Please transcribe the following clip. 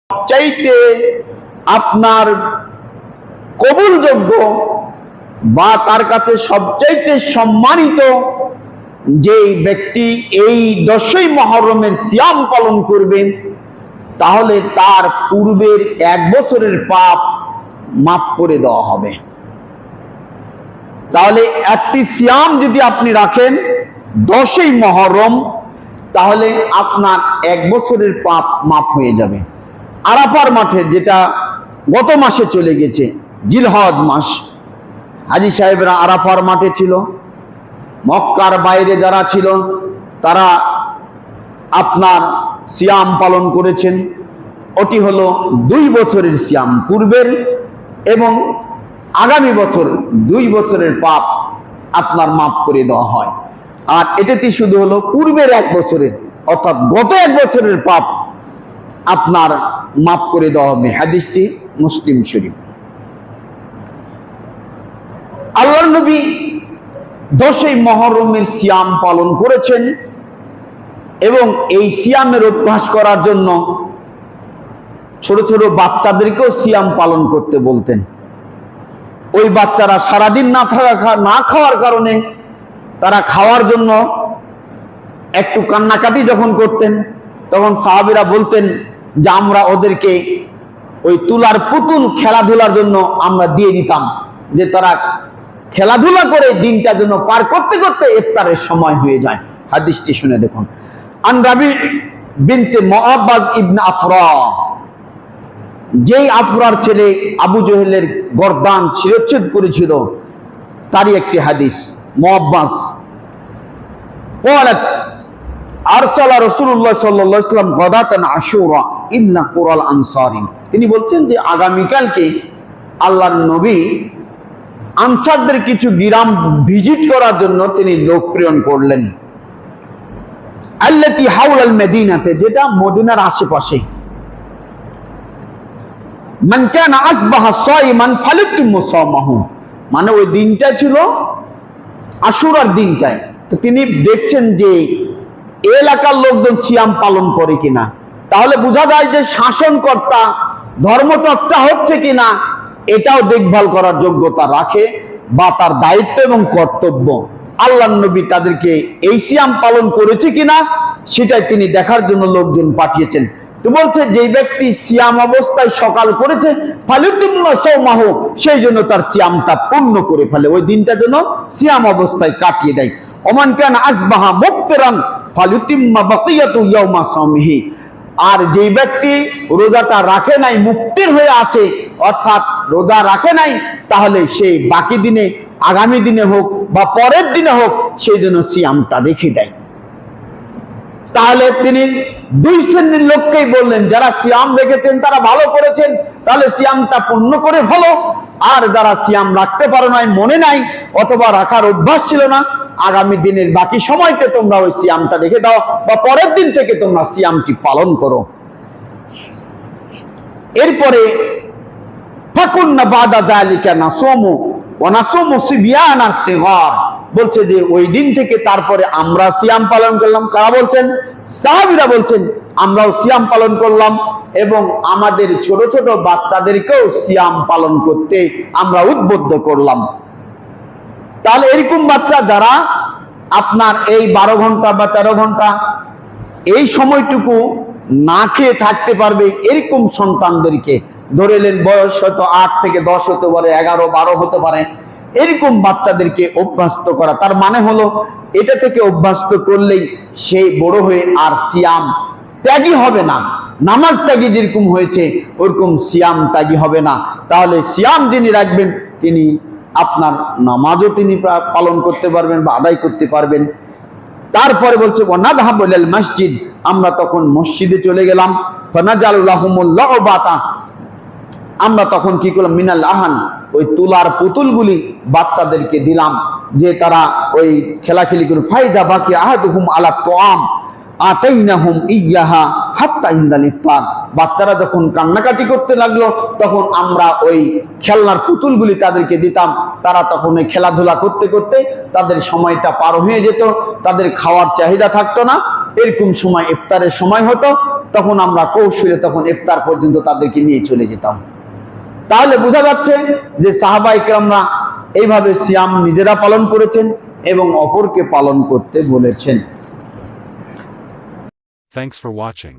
চাইতে আপনার কবুলযোগ্য বা তার কাছে সবচাইতে সম্মানিত যে ব্যক্তি এই 10ই মুহররমের সিয়াম পালন করবেন, তাহলে তার পূর্বের 1 বছরের পাপ মাফ করে দেওয়া হবে। তাহলে একটি সিয়াম যদি আপনি রাখেন 10ই মুহররম, তাহলে আপনার 1 বছরের পাপ মাফ হয়ে যাবে। আরাফার মাঠে, যেটা গত মাসে চলে গেছে, জিলহজ মাস, হাজী সাহেবরা আরাফার মাঠে ছিল, মক্কার বাইরে যারা ছিল তারা আপনার সিয়াম পালন করেছেন। ওটি হলো 2 বছরের সিয়াম, পূর্বের এবং আগামী বছর 2 বছরের পাপ আপনার মাফ করে দেওয়া হয়। আর এটাতে শুধু হলো পূর্বের 1 বছরের, অর্থাৎ গত 1 বছরের পাপ আপনার মাফ করে দেওয়া হবে। হাদিসটি মুসলিম শরীফ। আল্লাহর নবী 10ই মুহররমের সিয়াম পালন করেছেন এবং এই সিয়ামের অভ্যাস করার জন্য ছোট ছোট বাচ্চাদেরকেও সিয়াম পালন করতে বলতেন। ওই বাচ্চারা সারাদিন না খাওয়ার কারণে তারা খাওয়ার জন্য একটু কান্নাকাটি যখন করতেন, তখন সাহাবীরা বলতেন যে আমরা ওদেরকে ওই তুলার পুতুল খেলাধুলার জন্য আমরা দিয়ে দিতাম, যে তারা খেলাধুলা করে দিনটা যেন পার করতে করতে ইফতারের সময় হয়ে যায়। হাদিসটি শুনে দেখুন। আন রাবি বিনতে মুআব্বাদ ইবনে আফরা, যেই আফরার ছেলে আবু জহেলের গর্দান শিরচ্ছেদ করেছিল, তারই একটি হাদিস। মুআব্বাদ قالت আরসালা রাসূলুল্লাহ সাল্লাল্লাহু আলাইহি ওয়াসাল্লাম গাদাতান আশুরা ইন্না কুরাল আনসারি। তিনি বলছেন যে আগামীকালকে আল্লাহর নবী আনসারদের কিছু গ্রাম ভিজিট করার জন্য তিনি লোক প্রেরণ করলেন। আল্লাতী হাওলাল মদিনাতে, যেটা মদিনার আশেপাশে। মান কানা আসবাহা সাইমান ফালিতুম সাওমাহু, মানে ওই দিনটা ছিল আশুরার দিনটায়। তো তিনি দেখছেন যে এলাকার লোকজন সিয়াম পালন করে কিনা, তাহলে বোঝা যায় যে শাসনকর্তা ধর্মচর্চা হচ্ছে কিনা এটাও দেখভাল করার যোগ্যতা রাখে বা তার দায়িত্ব এবং কর্তব্য। আল্লাহর নবী তাদেরকে এই সিয়াম পালন করেছে কিনা সেটাই তিনি দেখার জন্য লোকজন পাঠিয়েছেন। তো বলছে যে ব্যক্তি সিয়াম অবস্থায় সকাল করেছে ফালিতুম্মা সাওমাহু, সেই জন্য তার সিয়ামটা পূর্ণ করে ফেলে, ওই দিনটা যেন সিয়াম অবস্থায় কাটিয়ে দেয়। ওমান কানা আসবাহা মুফতিরান ফালিতুম্মা বাকিয়াতু ইয়াউমা সাওমিহি, আর যে ব্যক্তি রোজাটা রাখে নাই, মুফতির হয়ে আছে, অর্থাৎ রোজা রাখে নাই, তাহলে সেই বাকি দিনে, আগামী দিনে হোক বা পরের দিনে হোক, সেই জন্য সিয়ামটা রেখে দেয়। তাহলে তিনি 2 শ্রেণীর লোককেই বললেন, যারা সিয়াম রেখেছেন তারা ভালো করেছেন, তাহলে সিয়ামটা পূর্ণ করে ভালো। আর যারা সিয়াম রাখতে পারো নাই, মনে নাই, অথবা রাখার অভ্যাস ছিল না, আগামী দিনের বাকি সময়কে তোমরা ওই সিয়ামটা রেখে দাও বা পরের দিন থেকে তোমরা সিয়ামটি পালন করো। এরপরে ফাকুন্না বাদা যালিকা নাসুমু ওয়া নাসুমু সিবিয়ানা সিগার, বলছে যে ওই দিন থেকে তারপরে আমরা সিয়াম পালন করলাম। কারা বলছেন? সাহাবীরা বলছেন আমরাও সিয়াম পালন করলাম এবং আমাদের ছোট ছোট বাচ্চাদেরকেও সিয়াম পালন করতে আমরা উদ্বুদ্ধ করলাম। তাহলে এরকম বাচ্চা যারা আপনার এই 12 ঘন্টা বা 13 ঘন্টা এই সময়টুকু না খেয়ে থাকতে পারবে, এরকম সন্তানদেরকে, ধরে নেন বয়স হয়তো 8 থেকে 10 হতে পারে, 11, 12 হতে পারে, এরকম বাচ্চাদেরকে অভ্যস্ত করা। তার মানে হলো এটা থেকে অভ্যস্ত করলেই সে বড় হয়ে আর সিয়াম ত্যাগী হবে না। নামাজ ত্যাগী যেরকম হয়েছে ওরকম সিয়াম ত্যাগী হবে না। তাহলে সিয়াম যিনি রাখবেন তিনি আপনার নামাজও তিনি পালন করতে পারবেন বা আদায় করতে পারবেন। তারপরে বলছে ওয়ানাযহাবু ইলাল মসজিদ, আমরা তখন মসজিদে চলে গেলাম। ফানাজালু লাহুমুল লাউবাতা, আমরা তখন কি করলাম? মিনাল আহান, ওই তুলার পুতুলগুলি বাচ্চাদেরকে দিলাম, যে তারা ওই খেলাখেলি করে। ফাইদা বাকি আহাদুহুম আলা তুআম আতাইনাহুম ইয়াহা হাত্তা ইনদাল ইফতার, বাচ্চারা যখন কান্নাকাটি করতে লাগলো তখন আমরা ওই খেলনার পুতুলগুলি তাদেরকে দিতাম। তারা তখন ওই খেলাধুলা করতে করতে তাদের সময়টা পার হয়ে যেত, তাদের খাওয়ার চাহিদা থাকতো না। এরকম সময় ইফতারের সময় হতো, তখন আমরা কৌশলে তখন ইফতার পর্যন্ত তাদেরকে নিয়ে চলে যেতাম। তাহলে বোঝা যাচ্ছে যে সাহাবায়ে কেরামরা এইভাবে সিয়াম নিজেরা পালন করেছেন এবং অপরকে পালন করতে বলেছেন। Thanks for watching.